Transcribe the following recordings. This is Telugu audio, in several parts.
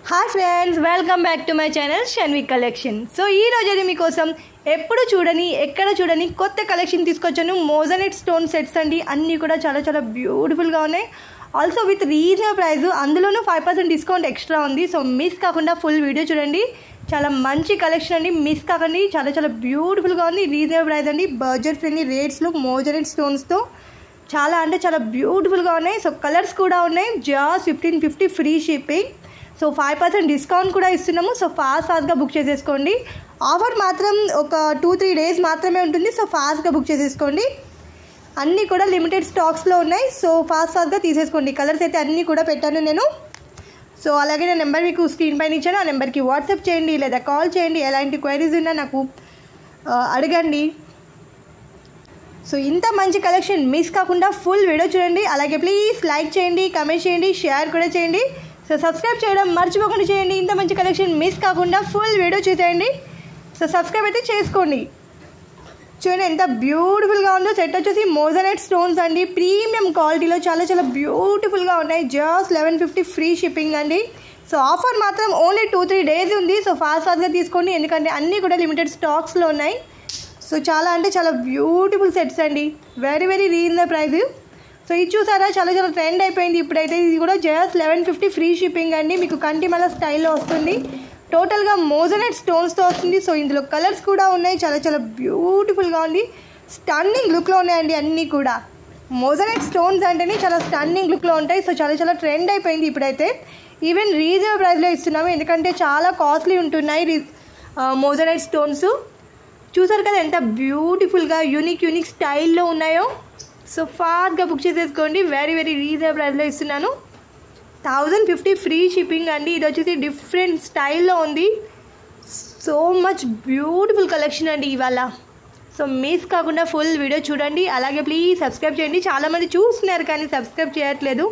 Hi friends, welcome back to my channel Shanvi collection. So ఈ రోజు అది మీకోసం ఎప్పుడు చూడని ఎక్కడ చూడని కొత్త కలెక్షన్ తీసుకొచ్చాను. మోజనైట్ స్టోన్ సెట్స్ అండి. అన్నీ కూడా చాలా చాలా బ్యూటిఫుల్గా ఉన్నాయి. ఆల్సో విత్ రీజనబుల్ ప్రైస్, అందులోనూ 5% డిస్కౌంట్ ఎక్స్ట్రా ఉంది. సో మిస్ కాకుండా ఫుల్ వీడియో చూడండి. చాలా మంచి కలెక్షన్ అండి, మిస్ కాకండి. చాలా చాలా బ్యూటిఫుల్గా ఉంది. రీజనబుల్ ప్రైస్ అండి, బడ్జెట్ ఫ్రెండ్లీ రేట్స్లో మోజనైట్ స్టోన్స్తో చాలా అంటే చాలా బ్యూటిఫుల్గా ఉన్నాయి. సో కలర్స్ కూడా ఉన్నాయి. Just 1550 free shipping. So 5% discount కూడా ఇస్తున్నాము. సో ఫాస్ట్గా బుక్ చేసేసుకోండి. ఆఫర్ మాత్రం ఒక 2-3 డేస్ మాత్రమే ఉంటుంది. సో ఫాస్ట్గా బుక్ చేసేసుకోండి. అన్నీ కూడా లిమిటెడ్ స్టాక్స్లో ఉన్నాయి. సో ఫాస్ట్గా తీసేసుకోండి. కలర్స్ అయితే అన్నీ కూడా పెట్టాను నేను. సో అలాగే నా నెంబర్ మీకు స్క్రీన్ పైన ఇచ్చాను. ఆ నెంబర్కి వాట్సాప్ చేయండి లేదా కాల్ చేయండి. ఎలాంటి క్వైరీస్ ఉన్నా నాకు అడగండి. సో ఇంత మంచి కలెక్షన్ మిస్ కాకుండా ఫుల్ వీడియో చూడండి. అలాగే ప్లీజ్ లైక్ చేయండి, కమెంట్ చేయండి, షేర్ కూడా చేయండి. సో సబ్స్క్రైబ్ చేయడం మర్చిపోకుండా చేయండి. ఇంత మంచి కలెక్షన్ మిస్ కాకుండా ఫుల్ వీడియో చూసేయండి. సో సబ్స్క్రైబ్ అయితే చేసుకోండి. చూడండి ఎంత బ్యూటిఫుల్గా ఉందో. సెట్ వచ్చేసి మోజనైట్ స్టోన్స్ అండి, ప్రీమియం క్వాలిటీలో చాలా చాలా బ్యూటిఫుల్గా ఉన్నాయి. జస్ట్ 1150 ఫ్రీ షిప్పింగ్ అండి. సో ఆఫర్ మాత్రం ఓన్లీ 2-3 డేస్ ఉంది. సో ఫాస్ట్గా తీసుకోండి, ఎందుకంటే అన్నీ కూడా లిమిటెడ్ స్టాక్స్లో ఉన్నాయి. సో చాలా అంటే చాలా బ్యూటిఫుల్ సెట్స్ అండి, very very reasonable price. So ఇది చూసారా, చాలా చాలా ట్రెండ్ అయిపోయింది ఇప్పుడైతే. ఇది కూడా జస్ట్ 1150 ఫ్రీ షిప్పింగ్ అండి. మీకు కంటిమల స్టైల్లో వస్తుంది. టోటల్గా మోజనైట్ స్టోన్స్తో వస్తుంది. సో ఇందులో కలర్స్ కూడా ఉన్నాయి. చాలా చాలా బ్యూటిఫుల్గా ఉంది. స్టన్నింగ్ లుక్లో ఉన్నాయండి అన్నీ కూడా. మోజనైట్ స్టోన్స్ అంటేనే చాలా స్టన్నింగ్ లుక్లో ఉంటాయి. సో చాలా చాలా ట్రెండ్ అయిపోయింది ఇప్పుడైతే. ఈవెన్ రీజనబుల్ ప్రైస్లో ఇస్తున్నాము, ఎందుకంటే చాలా కాస్ట్లీ ఉంటున్నాయి మోజనైట్ స్టోన్స్. చూసారు కదా ఎంత బ్యూటిఫుల్గా యూనిక్ స్టైల్లో ఉన్నాయో. సో ఫాస్ట్గా బుక్ చేసేసుకోండి. వెరీ వెరీ రీజనబుల్ ప్రైస్లో ఇస్తున్నాను. 1050 ఫ్రీ షిప్పింగ్ అండి. ఇది వచ్చేసి డిఫరెంట్ స్టైల్లో ఉంది. సో మచ్ బ్యూటిఫుల్ కలెక్షన్ అండి ఇవాళ. సో మిస్ కాకుండా ఫుల్ వీడియో చూడండి. అలాగే ప్లీజ్ సబ్స్క్రైబ్ చేయండి. చాలామంది చూస్తున్నారు కానీ సబ్స్క్రైబ్ చేయట్లేదు.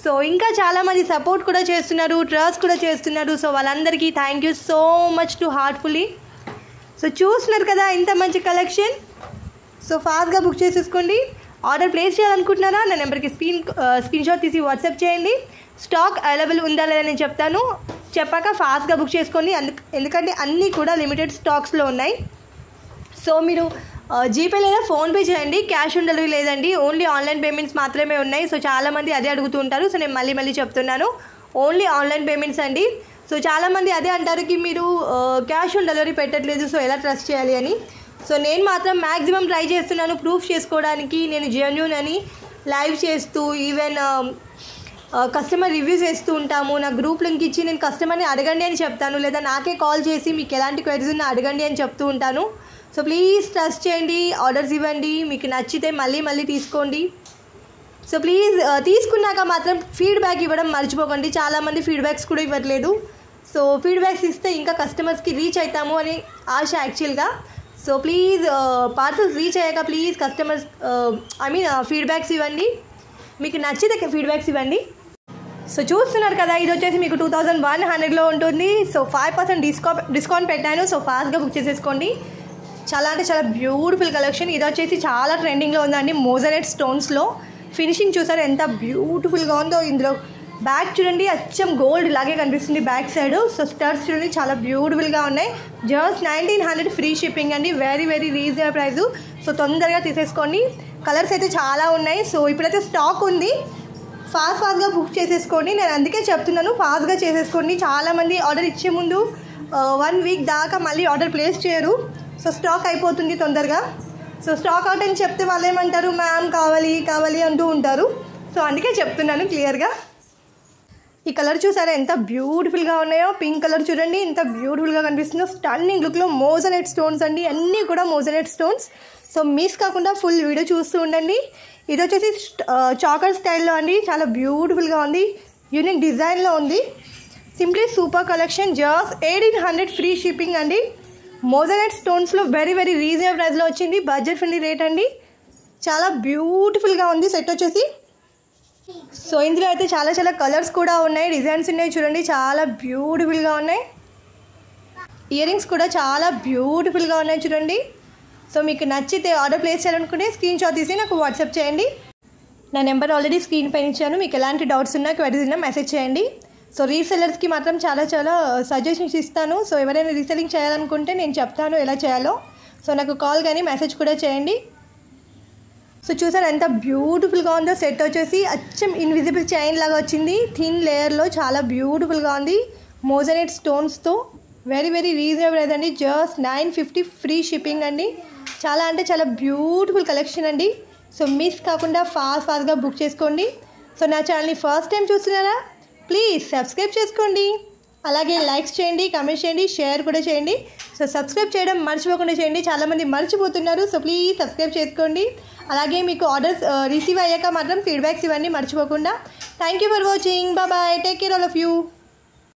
సో ఇంకా చాలామంది సపోర్ట్ కూడా చేస్తున్నారు, ట్రస్ట్ కూడా చేస్తున్నారు. సో వాళ్ళందరికీ thank you so much to heartfully. So చూస్తున్నారు కదా ఇంత మంచి కలెక్షన్. సో ఫాస్ట్గా బుక్ చేసేసుకోండి. ఆర్డర్ ప్లేస్ చేయాలనుకుంటున్నారా, నా నెంబర్కి స్క్రీన్ షాట్ తీసి వాట్సాప్ చేయండి. స్టాక్ అవైలబుల్ ఉందా లేదా నేను చెప్తాను. చెప్పాక ఫాస్ట్గా బుక్ చేసుకోండి, ఎందుకంటే అన్నీ కూడా లిమిటెడ్ స్టాక్స్లో ఉన్నాయి. సో మీరు జీపే లేదా ఫోన్పే చేయండి. క్యాష్ ఆన్ డెలివరీ లేదండి, ఓన్లీ ఆన్లైన్ పేమెంట్స్ మాత్రమే ఉన్నాయి. సో చాలామంది అదే అడుగుతూ ఉంటారు. సో నేను మళ్ళీ చెప్తున్నాను, ఓన్లీ ఆన్లైన్ పేమెంట్స్ అండి. సో చాలామంది అదే అంటారు కి మీరు క్యాష్ ఆన్ డెలివరీ పెట్టట్లేదు, సో ఎలా ట్రస్ట్ చేయాలి అని. సో నేను మాత్రం మ్యాక్సిమం ట్రై చేస్తున్నాను ప్రూఫ్ చేసుకోవడానికి. నేను జెన్యూన్ అని లైవ్ చేస్తూ ఈవెన్ కస్టమర్ రివ్యూస్ వేస్తూ ఉంటాము. నా గ్రూప్ లింక్ ఇచ్చి నేను కస్టమర్ని అడగండి అని చెప్తాను, లేదా నాకే కాల్ చేసి మీకు ఎలాంటి క్వైరీస్ ఉన్నా అడగండి అని చెప్తూ ఉంటాను. సో ప్లీజ్ ట్రస్ట్ చేయండి, ఆర్డర్స్ ఇవ్వండి. మీకు నచ్చితే మళ్ళీ తీసుకోండి. సో ప్లీజ్ తీసుకున్నాక మాత్రం ఫీడ్బ్యాక్ ఇవ్వడం మర్చిపోకండి. చాలామంది ఫీడ్బ్యాక్స్ కూడా ఇవ్వట్లేదు. సో ఫీడ్బ్యాక్స్ ఇస్తే ఇంకా కస్టమర్స్కి రీచ్ అవుతాము అని ఆశ యాక్చువల్గా. సో ప్లీజ్ పార్సల్స్ రీచ్ అయ్యాక ప్లీజ్ కస్టమర్స్ ఫీడ్బ్యాక్స్ ఇవ్వండి. మీకు నచ్చితే ఫీడ్బ్యాక్స్ ఇవ్వండి. సో చూస్తున్నారు కదా, ఇది వచ్చేసి మీకు 2100లో ఉంటుంది. సో 5% డిస్కౌంట్ పెట్టాను. సో ఫాస్ట్గా బుక్ చేసేసుకోండి. చాలా అంటే చాలా బ్యూటిఫుల్ కలెక్షన్. ఇది వచ్చేసి చాలా ట్రెండింగ్లో ఉందండి. మోజనైట్ స్టోన్స్లో ఫినిషింగ్ చూసారు ఎంత బ్యూటిఫుల్గా ఉందో. ఇందులో బ్యాక్ చూడండి, అచ్చం గోల్డ్ లాగే కనిపిస్తుంది బ్యాక్ సైడ్. సో స్టడ్స్ చూడండి చాలా బ్యూటిఫుల్గా ఉన్నాయి. జస్ట్ 1900 ఫ్రీ షిప్పింగ్ అండి, very very reasonable price. So తొందరగా తీసేసుకోండి. కలర్స్ అయితే చాలా ఉన్నాయి. సో ఇప్పుడైతే స్టాక్ ఉంది, ఫాస్ట్గా బుక్ చేసేసుకోండి. నేను అందుకే చెప్తున్నాను, ఫాస్ట్గా చేసేసుకోండి. చాలామంది ఆర్డర్ ఇచ్చే ముందు 1 వీక్ దాకా మళ్ళీ ఆర్డర్ ప్లేస్ చేయరు. సో స్టాక్ అయిపోతుంది తొందరగా. సో స్టాక్ అవుట్ అని చెప్తే వాళ్ళు ఏమంటారు, మ్యామ్ కావాలి అంటూ ఉంటారు. సో అందుకే చెప్తున్నాను క్లియర్గా. ఈ కలర్ చూసారా ఎంత బ్యూటిఫుల్గా ఉన్నాయో. పింక్ కలర్ చూడండి ఎంత బ్యూటిఫుల్గా కనిపిస్తుందో. స్టన్నింగ్ లుక్లో మోజనైట్ స్టోన్స్ అండి, అన్నీ కూడా మోజనైట్ స్టోన్స్. సో మిస్ కాకుండా ఫుల్ వీడియో చూస్తూ ఉండండి. ఇది వచ్చేసి చాకర్ స్టైల్లో అండి, చాలా బ్యూటిఫుల్గా ఉంది. యూనిక్ డిజైన్లో ఉంది. Simply super collection. Just 1800 free shipping అండి. మోజనైట్ స్టోన్స్లో వెరీ వెరీ రీజనబుల్ ప్రైస్లో వచ్చింది. బడ్జెట్ ఫ్రెండ్లీ రేట్ అండి. చాలా బ్యూటిఫుల్గా ఉంది సెట్ వచ్చేసి. సో ఇందులో అయితే చాలా చాలా కలర్స్ కూడా ఉన్నాయి, డిజైన్స్ ఉన్నాయి. చూడండి చాలా బ్యూటిఫుల్గా ఉన్నాయి. ఇయర్ రింగ్స్ కూడా చాలా బ్యూటిఫుల్గా ఉన్నాయి చూడండి. సో మీకు నచ్చితే ఆర్డర్ ప్లేస్ చేయాలనుకుంటే స్క్రీన్ షాట్ తీసి నాకు వాట్సాప్ చేయండి. నా నెంబర్ ఆల్రెడీ స్క్రీన్ పైన ఇచ్చాను. మీకు ఎలాంటి డౌట్స్ ఉన్నా క్వైరీస్ ఉన్నా మెసేజ్ చేయండి. సో రీసెల్లర్స్కి మాత్రం చాలా చాలా సజెషన్స్ ఇస్తాను. సో ఎవరైనా రీసెల్లింగ్ చేయాలనుకుంటే నేను చెప్తాను ఎలా చేయాలో. సో నాకు కాల్ కానీ మెసేజ్ కూడా చేయండి. సో చూసారు ఎంత బ్యూటిఫుల్గా ఉందో. సెట్ వచ్చేసి అచ్చం ఇన్విజిబుల్ చైన్ లాగా వచ్చింది, థిన్ లేయర్లో చాలా బ్యూటిఫుల్గా ఉంది. మోజనైట్ స్టోన్స్తో వెరీ వెరీ రీజనబుల్ అదండి. జస్ట్ 950 ఫ్రీ షిప్పింగ్ అండి. చాలా అంటే చాలా బ్యూటిఫుల్ కలెక్షన్ అండి. సో మిస్ కాకుండా ఫాస్ట్గా బుక్ చేసుకోండి. సో నా ఛానల్ని ఫస్ట్ టైం చూస్తున్నారా, ప్లీజ్ సబ్స్క్రైబ్ చేసుకోండి. అలాగే లైక్స్ చేయండి, కామెంట్స్ చేయండి, షేర్ కూడా చేయండి. సో సబ్స్క్రైబ్ చేయడం మర్చిపోకుండా చేయండి, చాలామంది మర్చిపోతున్నారు. సో ప్లీజ్ సబ్స్క్రైబ్ చేసుకోండి. అలాగే మీకు ఆర్డర్స్ రిసీవ్ అయ్యాక మాత్రం ఫీడ్బ్యాక్స్ ఇవన్నీ మర్చిపోకుండా. Thank you for watching. Bye, take care all of you.